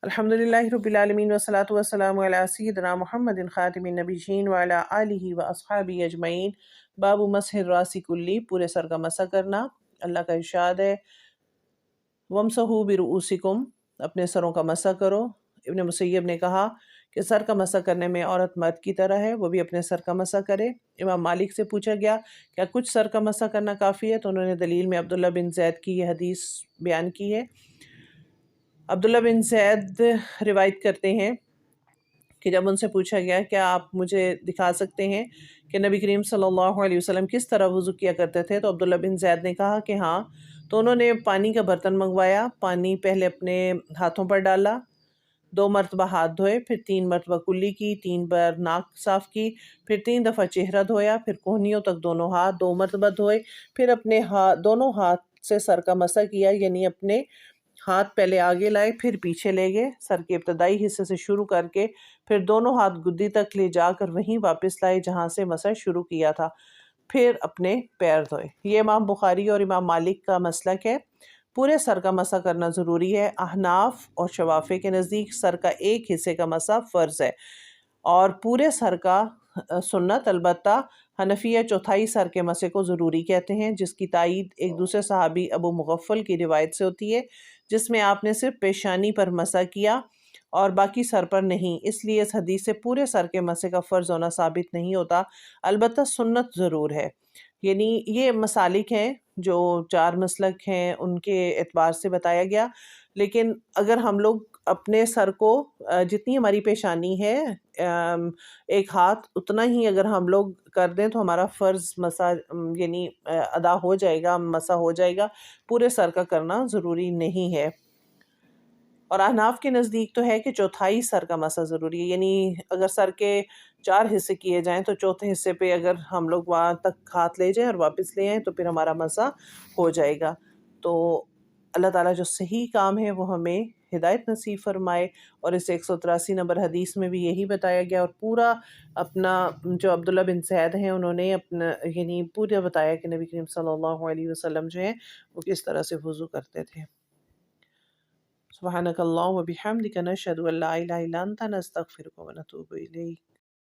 الحمدللہ رب العالمین والصلاة والسلام علی سیدنا محمد خاتم النبیین وعلی آلہ واصحابہ اجمعین۔ باب مسح الراس کلی، پورے سر کا مسح کرنا۔ اللہ کا ارشاد ہے وَامْسَحُوا بِرُؤُوسِكُمْ، اپنے سروں کا مسح کرو۔ ابن مسیب نے کہا کہ سر کا مسح کرنے میں عورت مرد کی طرح ہے، وہ بھی اپنے سر کا مسح کرے۔ امام مالک سے پوچھا گیا کیا کچھ سر کا مسح کرنا کافی ہے، تو انہوں نے دلیل میں عبداللہ بن زید کی یہ حدیث بیان کی ہے۔ عبداللہ بن زید روایت کرتے ہیں کہ جب ان سے پوچھا گیا کیا آپ مجھے دکھا سکتے ہیں کہ نبی کریم صلی اللہ علیہ وسلم کس طرح وضو کیا کرتے تھے، تو عبداللہ بن زید نے کہا کہ ہاں۔ تو انہوں نے پانی کا برتن منگوایا، پانی پہلے اپنے ہاتھوں پر ڈالا، 2 مرتبہ ہاتھ دھوئے، پھر 3 مرتبہ کلی کی، 3 بار ناک صاف کی، پھر 3 دفعہ چہرہ دھویا، پھر کوہنیوں تک دونوں ہاتھ 2 مرتبہ دھوئے، پھر اپنے دونوں ہاتھ سے سر کا مسح کیا، یعنی اپنے ہاتھ پہلے آگے لائے پھر پیچھے لے گئے، سر کے ابتدائی حصے سے شروع کر کے پھر دونوں ہاتھ گدی تک لے جا کر وہیں واپس لائے جہاں سے مسح شروع کیا تھا، پھر اپنے پیر دھوئے۔ یہ امام بخاری اور امام مالک کا مسلک ہے، پورے سر کا مسح کرنا ضروری ہے۔ احناف اور شوافی کے نزدیک سر کا ایک حصے کا مسح فرض ہے اور پورے سر کا سنت۔ البتہ حنفیہ چوتھائی سر کے مسح کو ضروری کہتے ہیں، جس کی تائید ایک دوسرے صحابی ابو مغفل کی روایت سے ہوتی ہے، جس میں آپ نے صرف پیشانی پر مسح کیا اور باقی سر پر نہیں۔ اس لیے اس حدیث سے پورے سر کے مسح کا فرض ہونا ثابت نہیں ہوتا، البتہ سنت ضرور ہے۔ یعنی یہ مسالک ہیں جو 4 مسلک ہیں ان کے اعتبار سے بتایا گیا، لیکن اگر ہم لوگ اپنے سر کو جتنی ہماری پیشانی ہے ایک ہاتھ اتنا ہی اگر ہم لوگ کر دیں تو ہمارا فرض مسح یعنی ادا ہو جائے گا، مسح ہو جائے گا، پورے سر کا کرنا ضروری نہیں ہے۔ اور احناف کے نزدیک تو ہے کہ چوتھائی سر کا مسح ضروری ہے، یعنی اگر سر کے 4 حصے کیے جائیں تو چوتھے حصے پہ اگر ہم لوگ وہاں تک ہاتھ لے جائیں اور واپس لے آئیں تو پھر ہمارا مسح ہو جائے گا۔ تو اللہ تعالیٰ جو صحیح کام ہے وہ ہمیں ہدایت نصیب فرمائے، اور اس 183 نمبر حدیث میں بھی یہی بتایا گیا، اور پورا اپنا جو عبداللہ بن زید ہیں انہوں نے اپنا یعنی پورا بتایا کہ نبی کریم صلی اللہ علیہ وسلم جو ہیں وہ کس طرح سے وضو کرتے تھے۔ سبحانک اللہم و بحمدک نشہد ان لا الہ الا انت نستغفرک و نتوب الیک۔